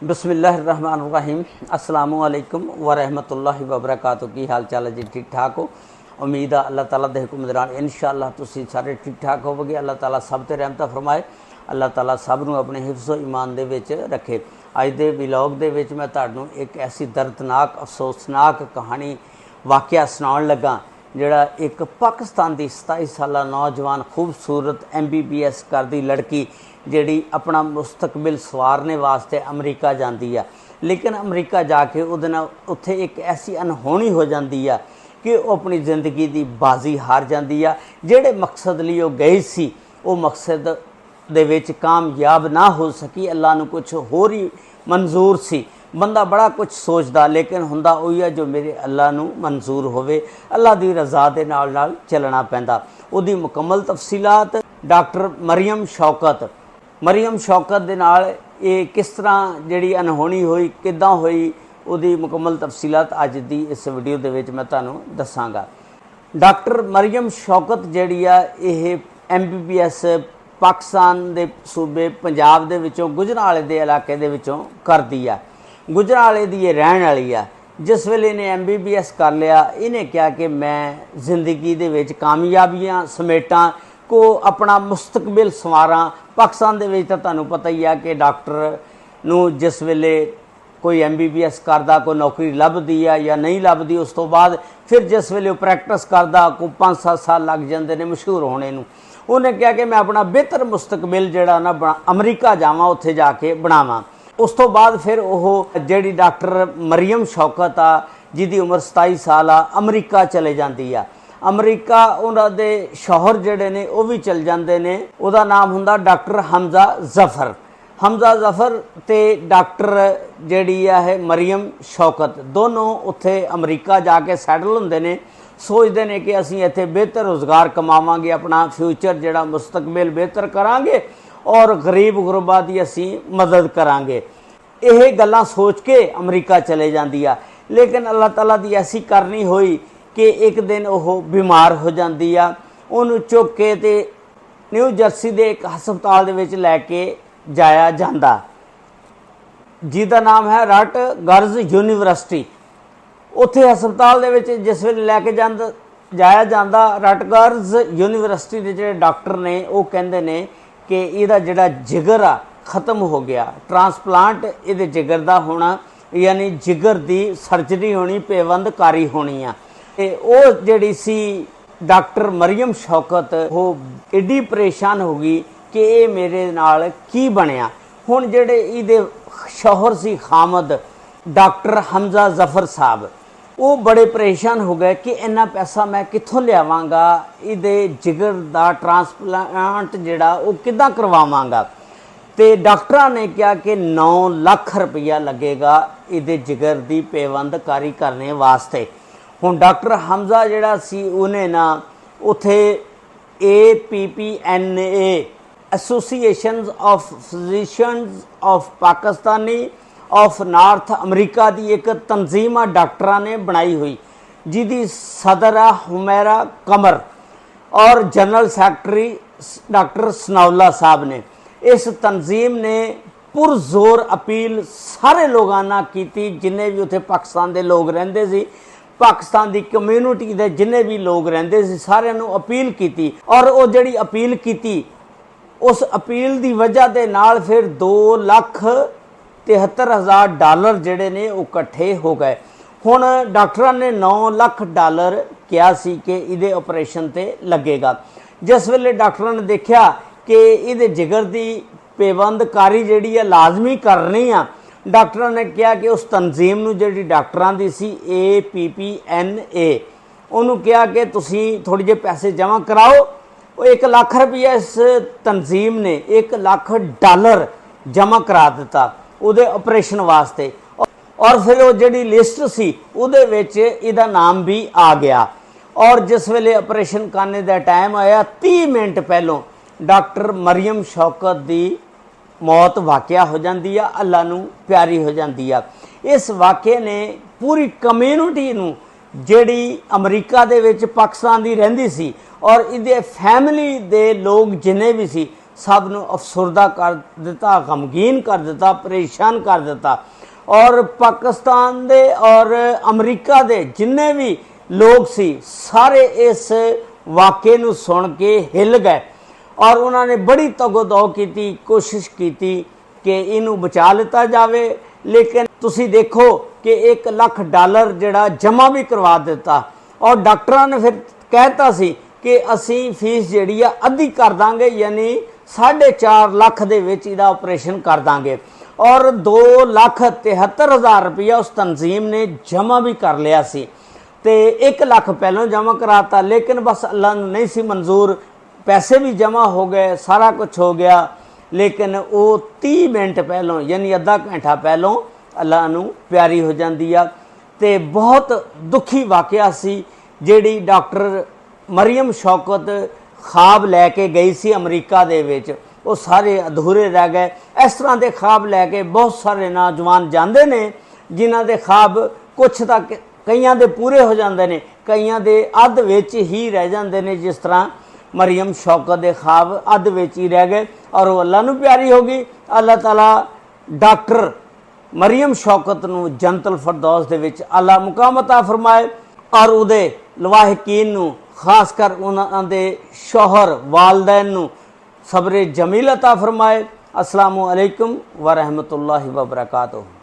बिस्मिल्लाहिर्रहमानिर्रहीम अस्सलामु अलैकुम व रहमतुल्लाहि व बरकातुहू। की हाल चाल है जी? ठीक ठाक हो? उम्मीद है अल्लाह ताला दे हुक्म दौरान इंशाअल्लाह तुसीं सारे ठीक ठाक होवोगे। अल्लाह ताला सब ते रहमत फरमाए। अल्लाह ताला सब नूं अपने हिफ्ज़ो ईमान दे विच रखे। अज दे व्लॉग दे विच मैं तुहानूं एक ऐसी दर्दनाक अफसोसनाक कहानी वाक़या सुनाउण लगा जिहड़ा एक पाकिस्तान की 27 साला नौजवान खूबसूरत MBBS करदी लड़की जिहड़ी अपना मुस्तकबिल सवारने वास्ते अमरीका जाती है, लेकिन अमरीका जाके उहदे नाल उत्थे एक ऐसी अनहोनी हो जाती है कि वह अपनी जिंदगी की बाजी हार जाती है। जिहड़े मकसद लई वो गई सी वो मकसद दे विच कामयाब ना हो सकी। अल्लाह नूं कुछ होर ही मंजूर सी। बंदा बड़ा कुछ सोचदा लेकिन हुंदा उही है जो मेरे अल्लाह नूं मंजूर होवे। अल्लाह दी रज़ा दे नाल नाल चलना पैंदा। उहदी मुकम्मल तफसीलात डॉक्टर मरियम शौकत दे नाल ये किस तरह जिहड़ी अनहोनी हुई किदां हुई उहदी मुकम्मल तफसीलात अज दी इस वीडियो दे विच मैं तुहानूं दस्सांगा। डॉक्टर मरियम शौकत जिहड़ी आ ये MBBS पाकिस्तान दे सूबे पंजाब दे विचों गुजरांवाले दे इलाके दे विचों करदी आ। गुजरांवाले दी ये रहण वाली आ। जिस वेले इन्हें MBBS कर लिया इन्हें कहा कि मैं जिंदगी दे विच कामयाबियां समेटां को अपना मुस्तकबिल संवारां। पाकिस्तान दे विच तां तुहानूं पता ही है कि डॉक्टर नूं जिस वेले कोई MBBS करदा कोई नौकरी लभदी है या नहीं लभदी, उस तो बाद फिर जिस वेले प्रैक्टिस करदा कोई 5-7 साल लग जाते हैं मशहूर होने नूं। उन्हें कहा कि मैं अपना बेहतर मुस्तकबिल जिहड़ा ना अमरीका जावां उत्थे जाके बनावां। उस तो बाद फिर वह जिहड़ी डॉक्टर मरियम शौकत आ जिहदी उम्र 27 साल आ अमरीका चले जाती है। अमरीका उन्हां दे शौहर जिहड़े ने वह भी चल जाते हैं। उहदा नाम हुंदा डॉक्टर हमजा जफर ते डॉक्टर जिहड़ी है मरियम शौकत दोनों उत्थे अमरीका जाके सैटल हुंदे ने। सोचते हैं कि असीं इत्थे बेहतर रोज़गार कमावांगे, अपना फ्यूचर जिहड़ा मुस्तकबिल बेहतर करांगे और गरीब गुरबा की असीं मदद करांगे। यह गल्लां सोच के अमरीका चले जाती है। लेकिन अल्लाह ताला दी ऐसी करनी हुई कि एक दिन वह बीमार हो जाती है। उन्होंने चुक के ते न्यू जर्सी के एक हस्पताल दे विच लैके जाया जाता जिसका नाम है रटगर्ज यूनीवर्सिटी। उत्थे हस्पताल दे विच जिस वेले लैके जाया जाता रटगर्ज यूनीवर्सिटी के जिहड़े डॉक्टर ने वो कहंदे ने कि इहदा जिहड़ा जिगर आ खत्म हो गया, ट्रांसप्लांट इहदे जिगर दा होना यानी जिगर दी सर्जरी होनी, पेबंदकारी होनी आ। ते वो जिहड़ी सी डॉक्टर मरियम शौकत वो एडी परेशान हो गई कि ये मेरे नाल की बनिया। हुण जिहड़े इहदे शौहर सी खामद डॉक्टर हमजा जफर साहब वो बड़े परेशान हो गए कि इन्ना पैसा मैं कित्थों लियावांगा, इहदे जिगर दा ट्रांसप्लांट जिहड़ा वो किद्दां करवावांगा। ते डॉक्टरां ने कहा कि 9 लाख रुपया लगेगा इहदे जिगर दी पेबंदकारी करने वास्ते। हुण डॉक्टर हमजा जिहड़ा सी उन्हें ना उत्थे APPNA association of physicians of Pakistani of north America की एक तंजीम आ डॉक्टरां ने बनाई हुई जिहदी सदर आ हुमैरा कमर और जनरल सैकटरी डॉक्टर सनाउल्ला साहब ने। इस तंजीम ने पुरजोर अपील सारे लोगों ना की, जिन्हें भी उत्थे पाकिस्तान के लोग रहिंदे सी, पाकिस्तान की कम्यूनिटी के जिन्हें भी लोग रहिंदे सी सारिआं नूं अपील की। और वो जिहड़ी अपील की उस अपील की वजह के नाल फिर $2,73,000 जिहड़े ने वो इकट्ठे हो गए। हुण डॉक्टरां ने $9 लाख कहा सी कि इहदे ऑपरेशन ते लगेगा। जिस वेले डॉक्टरां ने देखा कि इहदे जिगर की पेबंदकारी जिहड़ी है लाजमी करनी आ, डॉक्टरां ने कहा कि उस तंजीम नूं जिहड़ी डॉक्टरां दी सी APPNA उन्होंने कहा कि तुसीं थोड़े जे पैसे जमा कराओ। 1 लाख रुपया इस तंजीम ने $1 लाख जमा करा दिता उहदे ऑपरेशन वास्ते। और फिर वो जिहड़ी लिस्ट सी उहदे विच इहदा नाम भी आ गया। और जिस वेले ऑपरेशन करने का टाइम आया 30 मिनट पहलों डॉक्टर मरियम शौकत की मौत वाक़या हो जाती है, अल्लाह नूं प्यारी हो जाती है। इस वाक़े ने पूरी कम्यूनिटी नूं जिहड़ी अमरीका दे विच पाकिस्तान की रहिंदी सी और इहदे फैमिली दे लोग जिन्ने भी सी ਸਭ ਨੂੰ ਅਫਸਰਦਾ ਕਰ ਦਿੱਤਾ, ਗਮਗੀਨ ਕਰ ਦਿੱਤਾ, ਪਰੇਸ਼ਾਨ ਕਰ ਦਿੱਤਾ। ਔਰ ਪਾਕਿਸਤਾਨ ਦੇ ਔਰ ਅਮਰੀਕਾ ਦੇ ਜਿੰਨੇ ਵੀ ਲੋਕ ਸੀ ਸਾਰੇ ਇਸ ਵਾक़े ਨੂੰ ਸੁਣ ਕੇ ਹਿੱਲ ਗਏ ਔਰ ਉਹਨਾਂ ਨੇ ਬੜੀ ਤਗੋ-ਦੋ ਕੀਤੀ, ਕੋਸ਼ਿਸ਼ ਕੀਤੀ ਕਿ ਇਹਨੂੰ ਬਚਾ ਲਿੱਤਾ ਜਾਵੇ। ਲੇਕਿਨ ਤੁਸੀਂ ਦੇਖੋ ਕਿ $1 ਲੱਖ ਜਿਹੜਾ ਜਮ੍ਹਾਂ ਵੀ ਕਰਵਾ ਦਿੱਤਾ ਔਰ ਡਾਕਟਰਾਂ ਨੇ ਫਿਰ ਕਹਿਤਾ ਸੀ ਕਿ ਅਸੀਂ ਫੀਸ ਜਿਹੜੀ ਆ ਅੱਧੀ ਕਰ ਦਾਂਗੇ, ਯਾਨੀ 4.5 ਲੱਖ ਦੇ ਵਿੱਚ ਇਹਦਾ ਆਪਰੇਸ਼ਨ ਕਰ ਦਾਂਗੇ। ਔਰ 2,73,000 ਰੁਪਇਆ ਉਸ ਤਨਜ਼ੀਮ ਨੇ ਜਮ੍ਹਾਂ ਵੀ ਕਰ ਲਿਆ ਸੀ ਤੇ 1 ਲੱਖ ਪਹਿਲਾਂ ਜਮ੍ਹਾਂ ਕਰਾਤਾ। ਲੇਕਿਨ ਬਸ ਅੱਲਾ ਨੂੰ ਨਹੀਂ ਸੀ ਮਨਜ਼ੂਰ, ਪੈਸੇ ਵੀ ਜਮ੍ਹਾਂ ਹੋ ਗਏ, ਸਾਰਾ ਕੁਝ ਹੋ ਗਿਆ। ਲੇਕਿਨ ਉਹ 30 ਮਿੰਟ ਪਹਿਲਾਂ ਯਾਨੀ ਅੱਧਾ ਘੰਟਾ ਪਹਿਲਾਂ ਅੱਲਾ ਨੂੰ ਪਿਆਰੀ ਹੋ ਜਾਂਦੀ ਆ। ਤੇ ਬਹੁਤ ਦੁਖੀ ਵਾਕਿਆ ਸੀ ਜਿਹੜੀ ਡਾਕਟਰ ਮਰੀਮ ਸ਼ੌਕਤ ਖਾਬ ਲੈ ਕੇ ਗਈ ਸੀ ਅਮਰੀਕਾ ਦੇ ਵਿੱਚ, ਉਹ ਸਾਰੇ ਅਧੂਰੇ ਰਹਿ ਗਏ। ਇਸ ਤਰ੍ਹਾਂ ਦੇ ਖਾਬ ਲੈ ਕੇ ਬਹੁਤ ਸਾਰੇ ਨੌਜਵਾਨ ਜਾਂਦੇ ਨੇ ਜਿਨ੍ਹਾਂ ਦੇ ਖਾਬ ਕੁਛ ਤਾਂ ਕਈਆਂ ਦੇ ਪੂਰੇ ਹੋ ਜਾਂਦੇ ਨੇ, ਕਈਆਂ ਦੇ ਅੱਧ ਵਿੱਚ ਹੀ ਰਹਿ ਜਾਂਦੇ ਨੇ। ਜਿਸ ਤਰ੍ਹਾਂ ਮਰੀਮ ਸ਼ੌਕਤ ਦੇ ਖਾਬ ਅੱਧ ਵਿੱਚ ਹੀ ਰਹਿ ਗਏ ਔਰ ਉਹ ਅੱਲਾ ਨੂੰ ਪਿਆਰੀ ਹੋ ਗਈ। ਅੱਲਾਹ ਤਾਲਾ ਡਾਕਟਰ ਮਰੀਮ ਸ਼ੌਕਤ ਨੂੰ ਜੰਨਤੁਲ ਫਿਰਦੌਸ ਦੇ ਵਿੱਚ ਆਲਾ ਮੁਕਾਮ ਅਤਾ ਫਰਮਾਏ ਔਰ ਉਹਦੇ ਲਵਾਹਿਕੀਨ ਨੂੰ, ਖਾਸ ਕਰ ਉਹਨਾਂ ਦੇ ਸ਼ੌਹਰ ਵਾਲदैन ਨੂੰ ਸਬਰ ਜਮੀਲ ਅਤਾ ਫਰਮਾਏ। अस्सलामु अलैकुम व रहमतुल्लाहि व बरकातुहू।